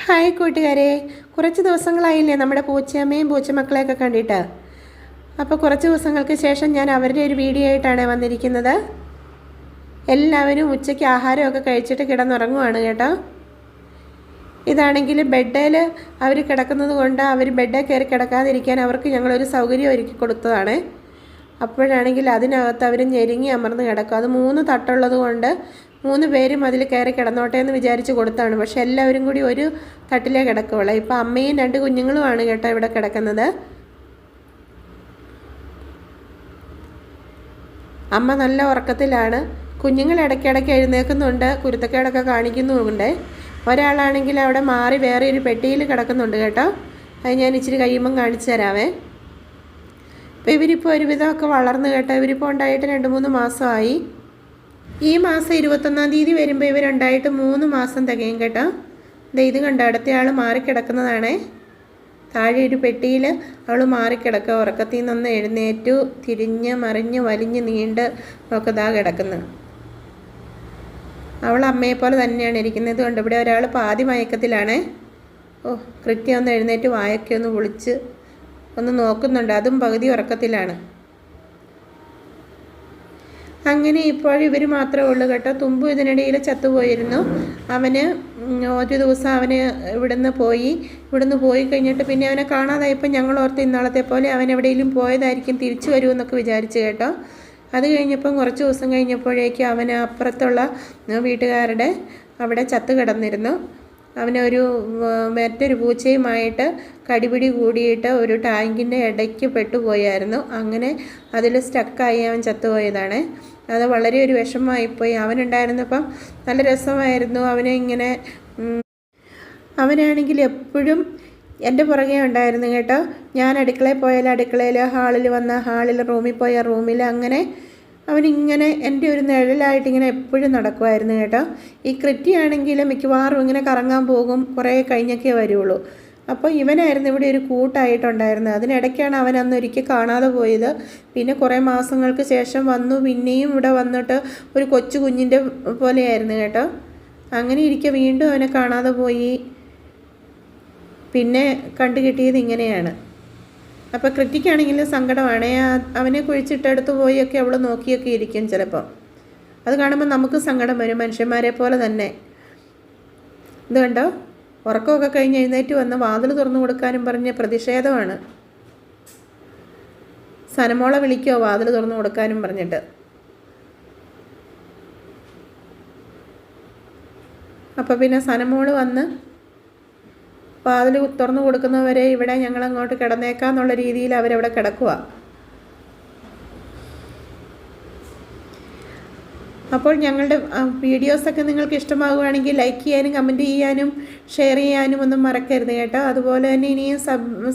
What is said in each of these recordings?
Hi കൂട്ടുകാരെ, കുറച്ച് ദിവസങ്ങളായില്ലേ നമ്മുടെ പൂച്ചയമ്മയും പൂച്ചമക്കളെയൊക്കെ കണ്ടിട്ട്. അപ്പോൾ കുറച്ച് ദിവസങ്ങൾക്ക് ശേഷം ഞാൻ അവരുടെ ഒരു വീഡിയോ ആയിട്ടാണ് വന്നിരിക്കുന്നത്. എല്ലാവരും ഉച്ചയ്ക്ക് ആഹാരമൊക്കെ കഴിച്ചിട്ട് കിടന്നുറങ്ങുവാണ് കേട്ടോ. ഇതാണെങ്കിൽ ബെഡിൽ അവർ കിടക്കുന്നത് കൊണ്ട് അവർ ബെഡിൽ കയറി കിടക്കാതിരിക്കാൻ അവർക്ക് ഞങ്ങളൊരു സൗകര്യം ഒരുക്കി കൊടുത്തതാണ്. അപ്പോഴാണെങ്കിൽ അതിനകത്ത് അവർ ഞെരുങ്ങി അമർന്ന് കിടക്കും. അത് 3 തട്ടുള്ളത് കൊണ്ട് 3 പേരും അതിൽ കയറി കിടന്നോട്ടെ എന്ന് വിചാരിച്ച് കൊടുത്താണ്. പക്ഷെ എല്ലാവരും കൂടി ഒരു തട്ടിലേ കിടക്കുള്ളൂ. ഇപ്പം അമ്മയും 2 കുഞ്ഞുങ്ങളുമാണ് കേട്ടോ ഇവിടെ കിടക്കുന്നത്. അമ്മ നല്ല ഉറക്കത്തിലാണ്. കുഞ്ഞുങ്ങൾ ഇടയ്ക്കിടയ്ക്ക് എഴുന്നേൽക്കുന്നുണ്ട്, കുരുത്തക്കേടൊക്കെ കാണിക്കുന്നുമുണ്ട്. ഒരാളാണെങ്കിൽ അവിടെ മാറി വേറെ ഒരു പെട്ടിയിൽ കിടക്കുന്നുണ്ട് കേട്ടോ. അത് ഞാൻ ഇച്ചിരി കഴിയുമ്പം കാണിച്ചു തരാവേ. അപ്പോൾ ഇവരിപ്പോൾ ഒരുവിധമൊക്കെ വളർന്നു കേട്ടോ. ഇവരിപ്പോൾ ഉണ്ടായിട്ട് 2-3 മാസമായി. ഈ മാസം 21-ാം തീയതി വരുമ്പോൾ ഇവരുണ്ടായിട്ട് 3 മാസം തികയും കേട്ടോ. ഇത് കണ്ടോ, അടുത്തയാൾ മാറിക്കിടക്കുന്നതാണേ. താഴെ ഒരു പെട്ടിയിൽ അവൾ മാറിക്കിടക്കുക. ഉറക്കത്തിൽ നിന്ന് എഴുന്നേറ്റു, തിരിഞ്ഞ് മറിഞ്ഞ് വലിഞ്ഞ് നീണ്ട് ഒക്കെ ഇതാ കിടക്കുന്നു. അവൾ അമ്മയെപ്പോലെ തന്നെയാണ് ഇരിക്കുന്നത്. കൊണ്ട് ഇവിടെ ഒരാൾ പാതി മയക്കത്തിലാണേ. കൃത്യം ഒന്ന് എഴുന്നേറ്റ് വായൊക്കെ ഒന്ന് പൊളിച്ച് ഒന്ന് നോക്കുന്നുണ്ട്. അതും പകുതി ഉറക്കത്തിലാണ്. അങ്ങനെ ഇപ്പോൾ ഇവർ മാത്രമേ ഉള്ളൂ കേട്ടോ. തുമ്പു ഇതിനിടയിൽ ചത്തുപോയിരുന്നു. അവന് ഒരു ദിവസം അവന് ഇവിടുന്ന് പോയി കഴിഞ്ഞിട്ട് പിന്നെ അവനെ കാണാതായപ്പോൾ ഞങ്ങൾ ഓർത്ത് ഇന്നാളത്തെ പോലെ അവൻ എവിടെയെങ്കിലും പോയതായിരിക്കും, തിരിച്ചു വരുമെന്നൊക്കെ വിചാരിച്ചു കേട്ടോ. അത് കഴിഞ്ഞപ്പം കുറച്ച് ദിവസം കഴിഞ്ഞപ്പോഴേക്കും അവന് അപ്പുറത്തുള്ള വീട്ടുകാരുടെ അവിടെ ചത്ത് കിടന്നിരുന്നു. അവനൊരു മറ്റൊരു പൂച്ചയുമായിട്ട് കടിപിടി കൂടിയിട്ട് ഒരു ടാങ്കിൻ്റെ ഇടയ്ക്ക് പെട്ടുപോയായിരുന്നു. അങ്ങനെ അതിൽ സ്റ്റക്കായി അവൻ ചത്തുപോയതാണ്. അത് വളരെ ഒരു വിഷമമായിപ്പോയി. അവനുണ്ടായിരുന്നപ്പം നല്ല രസമായിരുന്നു. അവനാണെങ്കിൽ എപ്പോഴും എൻ്റെ പുറകെ ഉണ്ടായിരുന്നു കേട്ടോ. ഞാൻ അടുക്കളയിൽ പോയാൽ അടുക്കളയിൽ, ഹാളിൽ വന്ന ഹാളിൽ, റൂമിൽ പോയാൽ റൂമിൽ, അങ്ങനെ അവനിങ്ങനെ എൻ്റെ ഒരു നിഴലായിട്ട് ഇങ്ങനെ എപ്പോഴും നടക്കുമായിരുന്നു കേട്ടോ. ഈ ക്രിറ്റിയാണെങ്കിലും മിക്കവാറും ഇങ്ങനെ കറങ്ങാൻ പോകും, കുറേ കഴിഞ്ഞൊക്കെ വരുള്ളൂ. അപ്പോൾ ഇവനായിരുന്നു ഇവിടെ ഒരു കൂട്ടായിട്ടുണ്ടായിരുന്നത്. അതിനിടയ്ക്കാണ് അവൻ അന്നൊരിക്കൽ കാണാതെ പോയത്. പിന്നെ കുറേ മാസങ്ങൾക്ക് ശേഷം വന്നു, പിന്നെയും ഇവിടെ വന്നിട്ട് ഒരു കൊച്ചു കുഞ്ഞിൻ്റെ പോലെയായിരുന്നു കേട്ടോ. അങ്ങനെ ഇരിക്കെ വീണ്ടും അവനെ കാണാതെ പോയി. പിന്നെ കണ്ടു കിട്ടിയത് ഇങ്ങനെയാണ്. അപ്പോൾ ക്രിറ്റിക്കാണെങ്കിലും സങ്കടമാണ്. അവനെ കുഴിച്ചിട്ടെടുത്ത് പോയൊക്കെ അവൾ നോക്കിയൊക്കെ ഇരിക്കും ചിലപ്പോൾ. അത് കാണുമ്പോൾ നമുക്ക് സങ്കടം വരും, മനുഷ്യന്മാരെ പോലെ തന്നെ. ഇത് കണ്ടോ, ഉറക്കമൊക്കെ കഴിഞ്ഞ് എഴുന്നേറ്റ് വന്ന് വാതിൽ തുറന്നു കൊടുക്കാനും പറഞ്ഞ് പ്രതിഷേധമാണ്. സനമോളെ വിളിക്കോ വാതിൽ തുറന്നു കൊടുക്കാനും പറഞ്ഞിട്ട്. അപ്പോൾ പിന്നെ സനമോള് വന്ന് വാതിൽ തുറന്നു കൊടുക്കുന്നവരെ ഇവിടെ ഞങ്ങളങ്ങോട്ട് കിടന്നേക്കാന്നുള്ള രീതിയിൽ അവരവിടെ കിടക്കുക. അപ്പോൾ ഞങ്ങളുടെ വീഡിയോസൊക്കെ നിങ്ങൾക്ക് ഇഷ്ടമാകുകയാണെങ്കിൽ ലൈക്ക് ചെയ്യാനും കമൻറ്റ് ചെയ്യാനും ഷെയർ ചെയ്യാനും ഒന്നും മറക്കരുത് കേട്ടോ. അതുപോലെ തന്നെ ഇനിയും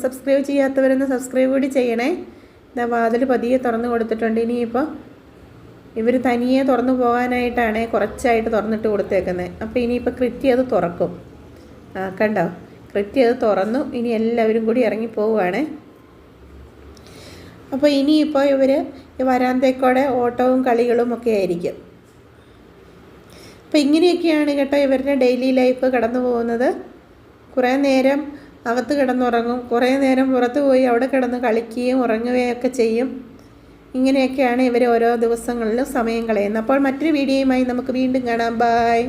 സബ്സ്ക്രൈബ് ചെയ്യാത്തവരൊന്ന് സബ്സ്ക്രൈബ് കൂടി ചെയ്യണേ. ഇതാ വാതിൽ പതിയെ തുറന്നു കൊടുത്തിട്ടുണ്ട്. ഇനിയിപ്പോൾ ഇവർ തനിയെ തുറന്നു പോകാനായിട്ടാണ് കുറച്ചായിട്ട് തുറന്നിട്ട് കൊടുത്തേക്കുന്നത്. അപ്പോൾ ഇനിയിപ്പോൾ ക്രിറ്റി അത് തുറക്കും. കണ്ടോ, ക്രിറ്റി അത് തുറന്നു. ഇനി എല്ലാവരും കൂടി ഇറങ്ങിപ്പോവുകയാണ്. അപ്പോൾ ഇനിയിപ്പോൾ ഇവർ വരാന്തേക്കൂടെ ഓട്ടവും കളികളും ഒക്കെ ആയിരിക്കും. അപ്പോൾ ഇങ്ങനെയൊക്കെയാണ് കേട്ടോ ഇവരുടെ ഡെയിലി ലൈഫ് കടന്നു പോകുന്നത്. കുറേ നേരം അകത്ത് കിടന്നുറങ്ങും, കുറേ നേരം പുറത്ത് പോയി അവിടെ കിടന്ന് കളിക്കുകയും ഉറങ്ങുകയൊക്കെ ചെയ്യും. ഇങ്ങനെയൊക്കെയാണ് ഇവർ ഓരോ ദിവസങ്ങളിലും സമയം കളയുന്നത്. അപ്പോൾ മറ്റൊരു വീഡിയോയുമായി നമുക്ക് വീണ്ടും കാണാം. ബൈ.